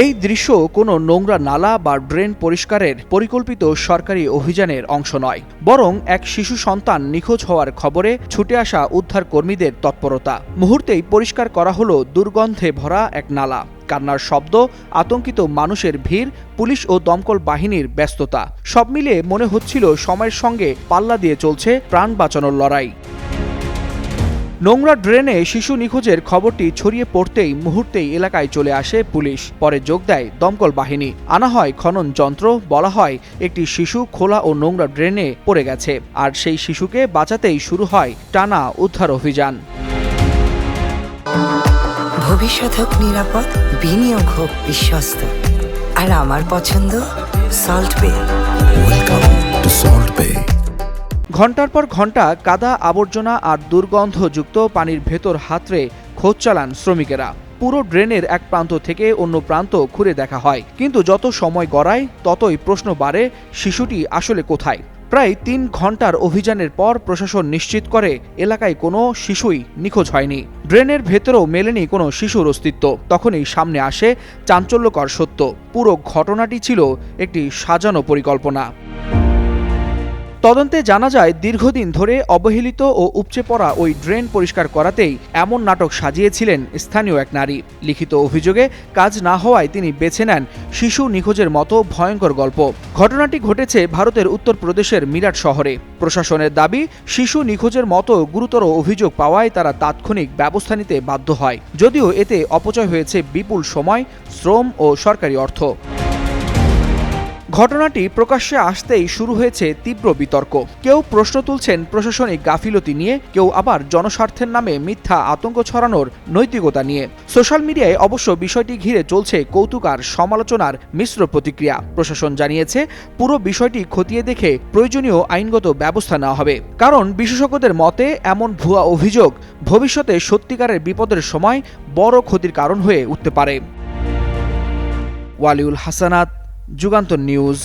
এই দৃশ্য কোনো নোংরা নালা বা ড্রেন পরিষ্কারের পরিকল্পিত সরকারি অভিযানের অংশ নয়, বরং এক শিশু সন্তান নিখোঁজ হওয়ার খবরে ছুটে আসা উদ্ধার কর্মীদের তৎপরতা। মুহূর্তেই পরিষ্কার করা হলো দুর্গন্ধে ভরা এক নালা। কান্নার শব্দ, আতঙ্কিত মানুষের ভিড়, পুলিশ ও দমকল বাহিনীর ব্যস্ততা, সব মিলিয়ে মনে হচ্ছিল সময়ের সঙ্গে পাল্লা দিয়ে চলছে প্রাণ বাঁচানোর লড়াই। নোংরা ড্রেনে শিশু নিখোঁজের খবরটি ছড়িয়ে পড়তেই মুহূর্তেই এলাকায় চলে আসে পুলিশ। পরে যোগ দেয় দমকল বাহিনী। আনা হয় খনন যন্ত্র। বলা হয় একটি শিশু খোলা ও নোংরা ড্রেনে পড়ে গেছে, আর সেই শিশুকে বাঁচাতেই শুরু হয় টানা উদ্ধার অভিযান। ভবিষ্যৎ হোক নিরাপদ, বিনিয়োগ হোক বিশ্বস্ত, আর আমার পছন্দ সল্ট বে। ওয়েলকাম টু সল্ট বে। ঘণ্টার পর ঘণ্টা কাদা, আবর্জনা আর দুর্গন্ধযুক্ত পানির ভেতর হাতড়ে খোঁজ চালান শ্রমিকেরা। পুরো ড্রেনের এক প্রান্ত থেকে অন্য প্রান্ত ঘুরে দেখা হয়, কিন্তু যত সময় গড়ায় ততই প্রশ্ন বাড়ে, শিশুটি আসলে কোথায়? প্রায় ৩ ঘণ্টার অভিযানের পর প্রশাসন নিশ্চিত করে এলাকায় কোনো শিশুই নিখোঁজ হয়নি। ড্রেনের ভেতরেও মেলেনি কোনো শিশুর অস্তিত্ব। তখনই সামনে আসে চাঞ্চল্যকর সত্য, পুরো ঘটনাটি ছিল একটি সাজানো পরিকল্পনা। তদন্তে জানা যায়, দীর্ঘদিন ধরে অবহেলিত ও উপচে পড়া ওই ড্রেন পরিষ্কার করাতেই এমন নাটক সাজিয়েছিলেন স্থানীয় এক নারী। লিখিত অভিযোগে কাজ না হওয়ায় তিনি বেছে নেন শিশু নিখোঁজের মতো ভয়ঙ্কর গল্প। ঘটনাটি ঘটেছে ভারতের উত্তরপ্রদেশের মিরাট শহরে। প্রশাসনের দাবি, শিশু নিখোঁজের মতো গুরুতর অভিযোগ পাওয়ায় তারা তাৎক্ষণিক ব্যবস্থা নিতে বাধ্য হয়, যদিও এতে অপচয় হয়েছে বিপুল সময়, শ্রম ও সরকারি অর্থ। ঘটনাটি প্রকাশ্যে আসতেই শুরু হয়েছে তীব্র বিতর্ক। কেউ প্রশ্ন তুলছেন প্রশাসনিক গাফিলতি নিয়ে, কেউ আবার জনস্বার্থের নামে মিথ্যা আতঙ্ক ছড়ানোর নৈতিকতা নিয়ে। সোশ্যাল মিডিয়ায় অবশ্য বিষয়টি ঘিরে চলছে কৌতুক আর সমালোচনার মিশ্র প্রতিক্রিয়া। প্রশাসন জানিয়েছে, পুরো বিষয়টি খতিয়ে দেখে প্রয়োজনীয় আইনগত ব্যবস্থা নেওয়া হবে। কারণ বিশেষজ্ঞদের মতে, এমন ভুয়া অভিযোগ ভবিষ্যতে সত্যিকারের বিপদের সময় বড় ক্ষতির কারণ হয়ে উঠতে পারে। ওয়ালিউল হাসানাত, যুগান্তর নিউজ।